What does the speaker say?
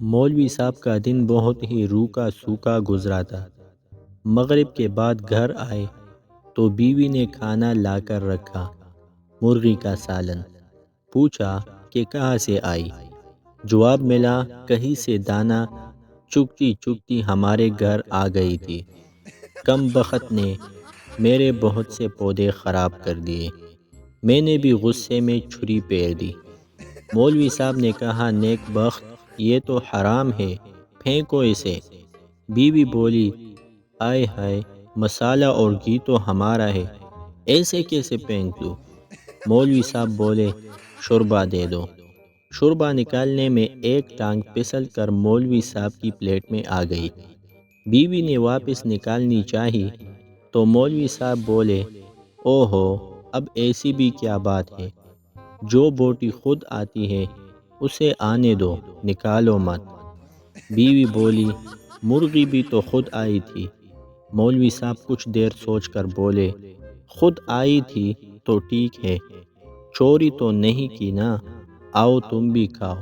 مولوی صاحب کا دن بہت ہی روکا سوکھا گزرا تھا۔ مغرب کے بعد گھر آئے تو بیوی نے کھانا لا کر رکھا، مرغی کا سالن۔ پوچھا کہ کہاں سے آئی؟ جواب ملا، کہیں سے دانا چگتی چگتی ہمارے گھر آ گئی تھی۔ کم بخت نے میرے بہت سے پودے خراب کر دیے۔ میں نے بھی غصے میں چھری پھیر دی۔ مولوی صاحب نے کہا، نیک بخت، یہ تو حرام ہے، پھینکو اسے۔ بیوی بولی، آئے ہائے، مسالہ اور گھی تو ہمارا ہے، ایسے کیسے پھینک دوں؟ مولوی صاحب بولے، شوربہ دے دو۔ شوربہ نکالنے میں ایک ٹانگ پھسل کر مولوی صاحب کی پلیٹ میں آ گئی۔ بیوی نے واپس نکالنی چاہی تو مولوی صاحب بولے، او ہو، اب ایسی بھی کیا بات ہے؟ جو بوٹی خود آتی ہے اسے آنے دو، نکالو مت۔ بیوی بولی، مرغی بھی تو خود آئی تھی۔ مولوی صاحب کچھ دیر سوچ کر بولے، خود آئی تھی تو ٹھیک ہے، چوری تو نہیں کی نا، آؤ تم بھی کھاؤ۔